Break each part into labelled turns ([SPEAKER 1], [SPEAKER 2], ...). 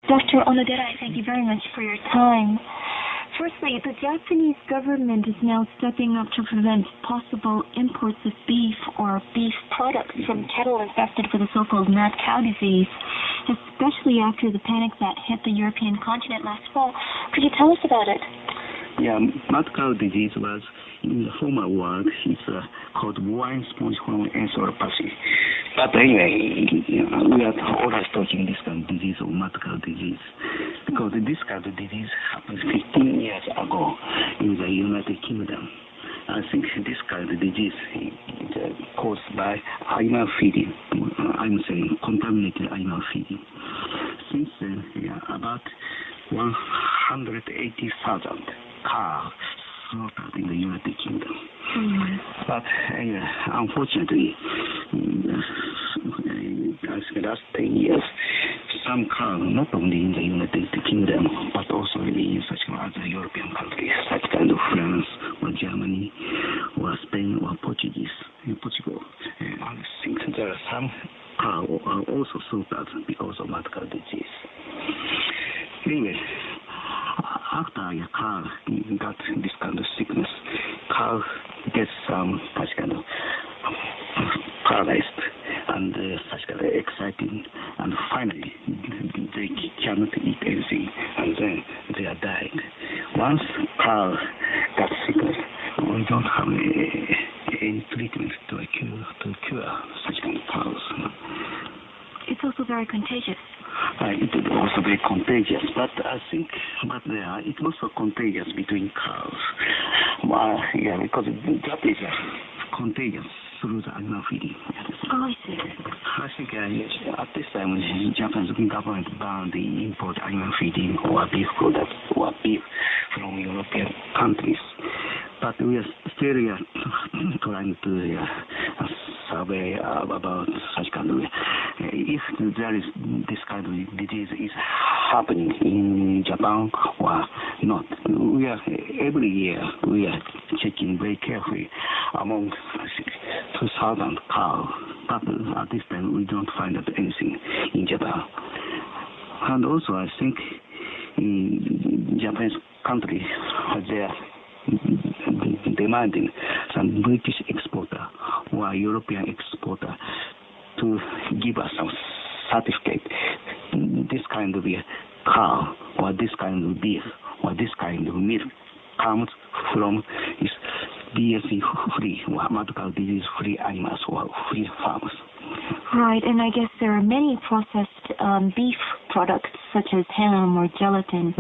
[SPEAKER 1] Dr. Onodera, thank you very much for your time. Firstly, the Japanese government is now stepping up to prevent possible imports of beef or beef products from cattle infested with the so-called mad cow disease, especially after the panic that hit the European continent last fall. Could you tell us about it?
[SPEAKER 2] Yeah, mad cow disease was, in the former world, it's called bovine spongiform enteropathy. But anyway, we are always talking this kind of disease or mad cow disease, because this kind of disease happened 15 years ago in the United Kingdom. I think this kind of disease is caused by animal feeding. I'm saying contaminated animal feeding. Since then, about 180,000 cows slaughtered in the United Kingdom. But unfortunately, I think last 10 years, some cows, not only in the United Kingdom, but also in such other European countries, such kind of France or Germany or Spain or Portugal. I think there are some cows are also slaughtered because of mad cow disease. Anyway, after a cow got this kind of sickness, cow gets some such kind of paralyzed and such kind of exciting, and finally they cannot eat anything, and then they are died. Once cow got sickness, we don't have any treatment to cure such kind of cows.
[SPEAKER 1] It's also very contagious.
[SPEAKER 2] It is also very contagious, but I think it's also contagious between cows. Because that is contagious through the animal feeding.
[SPEAKER 1] Oh, I see.
[SPEAKER 2] I think at this time, the Japanese government banned the import animal feeding or beef products or beef from European countries. But we are still trying to survey about such kind of, if there is this kind of disease is happening in Japan or not. We are every year we are checking very carefully among 2,000 cows, but at this time we don't find out anything in Japan. And also I think in Japanese country they are demanding some British exporter or European exporter to give us some certificate. This kind of cow or this kind of beef or this kind of milk comes from is BSE-free or mad cow disease-free animals or free farms.
[SPEAKER 1] Right, and I guess there are many processed beef products such as ham or gelatin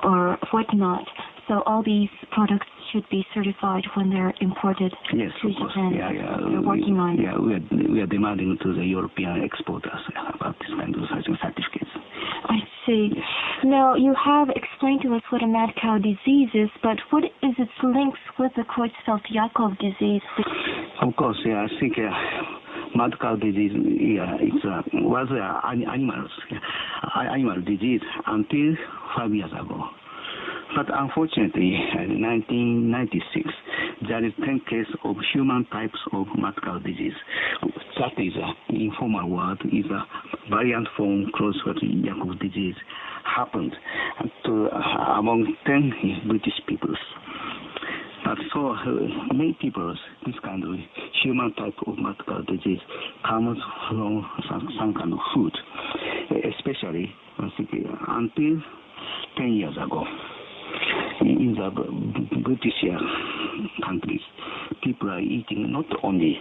[SPEAKER 1] or whatnot. So all these products should be certified when they're imported to Japan. They're working on.
[SPEAKER 2] Yeah, we are demanding to the European exporters about this kind of certificates.
[SPEAKER 1] I see.
[SPEAKER 2] Yes.
[SPEAKER 1] Now, you have explained to us what a mad cow disease is, but what is its links with the Creutzfeldt-Jakob disease?
[SPEAKER 2] Of course, I think mad cow disease was animal disease until 5 years ago. But unfortunately, in 1996, there is 10 cases of human types of mad cow disease. That is, in formal word, is a variant form Creutzfeldt-Jakob disease happened to among 10 British peoples. But so many people, this kind of human type of mad cow disease comes from some kind of food, especially I think, until 10 years ago. In the British countries, people are eating not only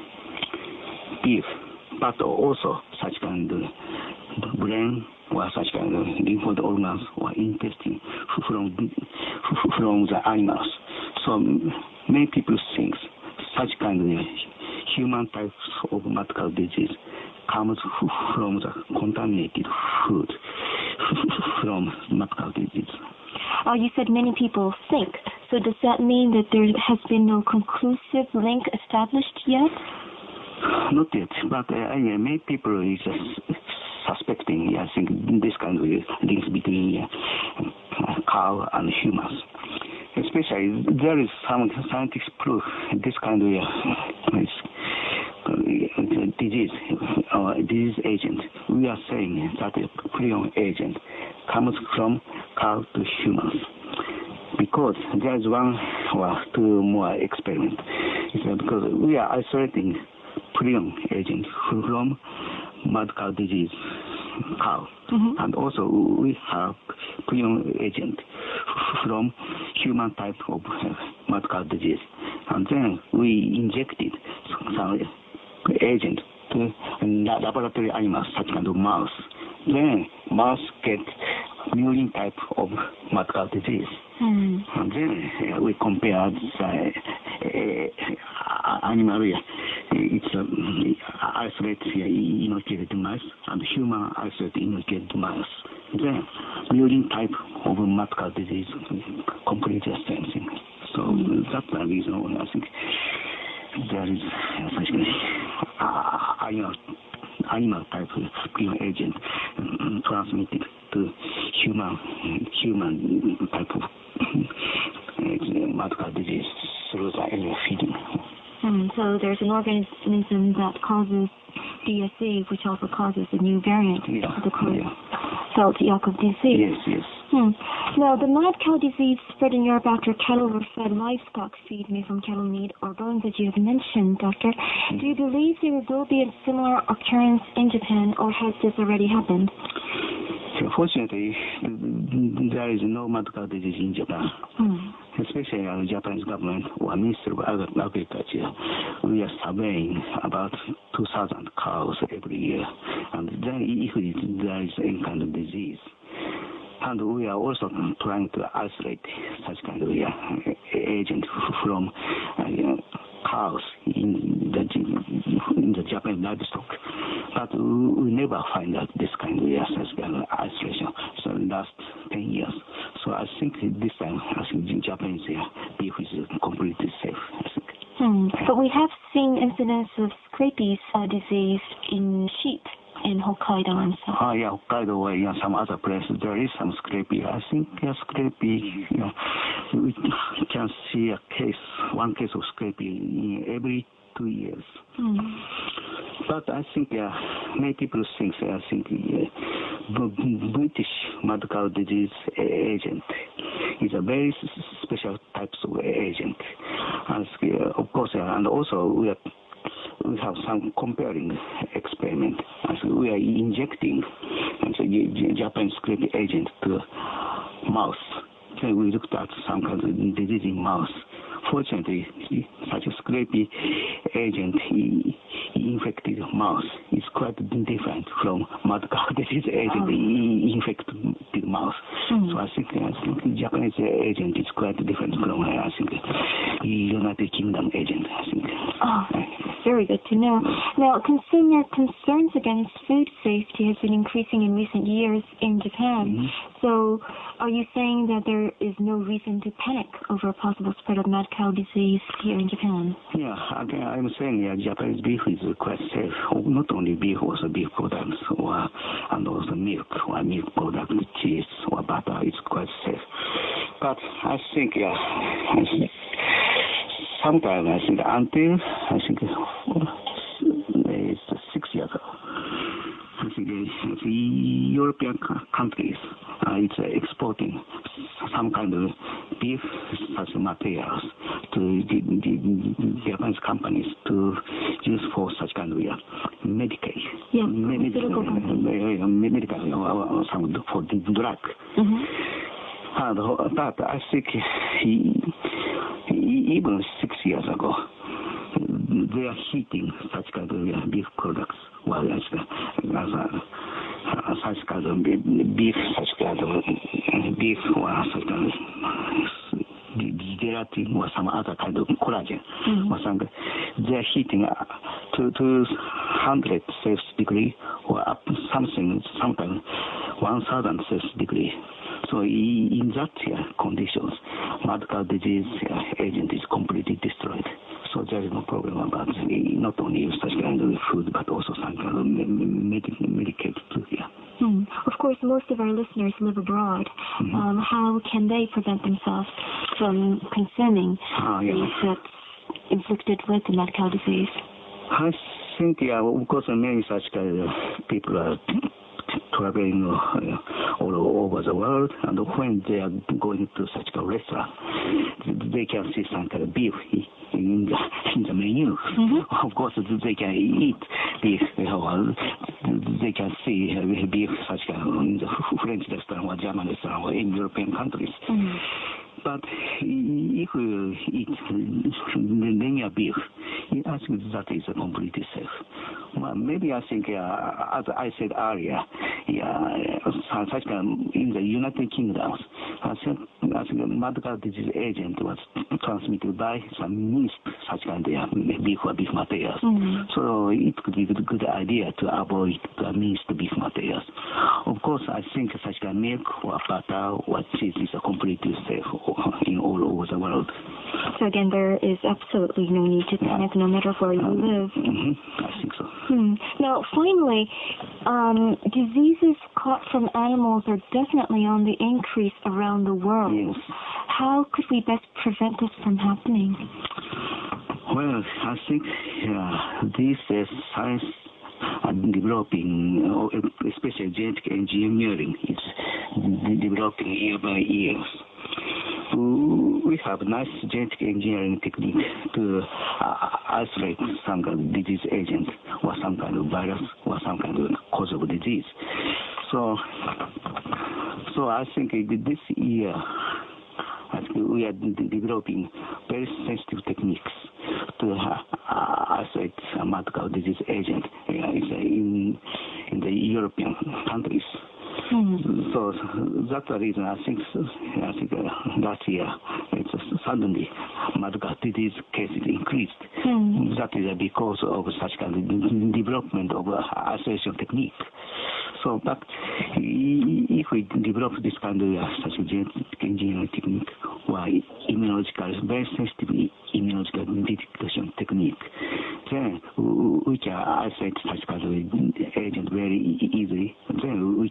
[SPEAKER 2] beef, but also such kind of brain or such kind of lymphoid organs or intestine from the animals. So many people think such kind of human types of mad cow disease comes from the contaminated food from mad cow disease.
[SPEAKER 1] You said many people think. So does that mean that there has been no conclusive link established yet?
[SPEAKER 2] Not yet, but many people is suspecting, I think, this kind of links between cow and humans. Especially, there is some scientific proof this kind of disease agent. We are saying that a prion agent comes from cow to humans. Because there is one or two more experiments. It's because we are isolating prion agent from mad cow disease cow. And also we have prion agent from human type of mad cow disease. And then we injected some agent to laboratory animals, such kind of mouse. Then mouse get murine type of mad cow disease. And then we compared animal, it's isolated inoculated mice and human isolated inoculated mice. Then murine type of mad cow disease completely the same thing. So that's the reason I think there is essentially animal type prion agent transmitted to human type of mad cow disease through the animal feeding.
[SPEAKER 1] So there's an organism that causes DSA, which also causes a new variant of the Creutzfeldt-Jakob disease.
[SPEAKER 2] Yes.
[SPEAKER 1] Now, the mad cow disease spread in Europe after cattle were fed livestock feed made from cattle meat or bones, as you have mentioned, Doctor. Do you believe there will be a similar occurrence in Japan, or has this already happened?
[SPEAKER 2] Fortunately, there is no mad cow disease in Japan. Especially the Japanese government or Ministry of Agriculture, we are surveying about 2,000 cows every year. And then if there is any kind of disease, and we are also trying to isolate such kind of agent from cows in the Japanese livestock. But we never find out this kind of such kind of isolation. So in the last 10 years. So I think this time, Japanese beef is completely safe, I think.
[SPEAKER 1] But we have seen incidents of scabies disease in sheep in Hokkaido and so.
[SPEAKER 2] Hokkaido or some other places there is some scrapie. I think scrapie, we can see one case of scrapie every 2 years. But I think many people think British mad cow disease agent is a very special types of agent. And of course, and also we have some comparing experiment. As we are injecting Japanese scrapie agent to mouse. Then we looked at some kind of disease in mouse. Fortunately, such a scrapie agent infected mouse is quite different from mad cow disease agent infected mouse. So I think Japanese agent is quite different from United Kingdom agent. I think.
[SPEAKER 1] Very good to know. Now, consumer concerns against food safety has been increasing in recent years in Japan. So, are you saying that there is no reason to panic over a possible spread of mad cow disease here in Japan?
[SPEAKER 2] Yeah, again, I'm saying Japanese beef is quite safe. Not only beef, also beef products, and also milk or milk products, cheese or butter is quite safe. But I think, sometimes until it's 6 years ago, I think European countries it's exporting some kind of beef such materials to the Japanese companies to use for such kind of medical or some for the drug. But I think even 6 years ago, they are heating such kind of beef products, such kind of beef, such kind of beef or such kind of gelatin or some other kind of collagen or something. They are heating to 100 Celsius degree or up sometimes 1,000 Celsius degree. So in that conditions, mad cow disease agent is completely destroyed. So there is no problem about not only such kind of food, but also some kind of medicated too.
[SPEAKER 1] Of course, most of our listeners live abroad. How can they prevent themselves from consuming these that's inflicted with the mad cow disease?
[SPEAKER 2] I think, of course, many such kind of people are traveling all over the world, and when they are going to such a restaurant, they can see some kind of beef in the menu. Of course, they can eat beef. They can see beef such in the French restaurant or German restaurant or in European countries. But if you eat linear beef, I think that is completely safe. Well, maybe I think, as I said earlier, such in the United Kingdom, I think mad cow disease agent was transmitted by some yeast, such kind of beef or beef materials. So it could be a good idea to avoid the minced beef materials. Of course, I think such kind of milk or butter or cheese is completely safe in all over the world.
[SPEAKER 1] So again, there is absolutely no need to panic, no matter where you live.
[SPEAKER 2] I think so.
[SPEAKER 1] Now, finally, diseases caught from animals are definitely on the increase around the world.
[SPEAKER 2] Yes.
[SPEAKER 1] How could we best prevent this from happening?
[SPEAKER 2] Well, I think this science developing, especially genetic engineering, is developing year by year. We have nice genetic engineering technique to isolate some kind of disease agent or some kind of virus or some kind of cause of disease. So I think this year we are developing very sensitive techniques to isolate mad cow disease agent in the European countries. So that's the reason I think last year suddenly mad cow disease cases increased. That is because of such kind of development of isolation technique. So, but if we develop this kind of such a genetic engineering technique or very sensitive immunological detection technique, then we can isolate such kind of agent very easily. Then we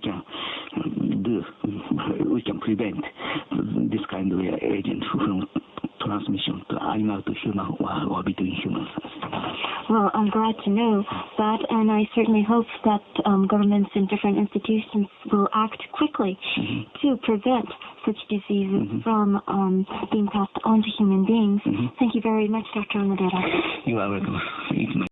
[SPEAKER 2] can prevent this kind of agent from transmission to animal to human or between humans.
[SPEAKER 1] Well, I'm glad to know that, and I certainly hope that governments and different institutions will act quickly to prevent such diseases from being passed on to human beings. Thank you very much, Dr. Onodera.
[SPEAKER 2] You are welcome.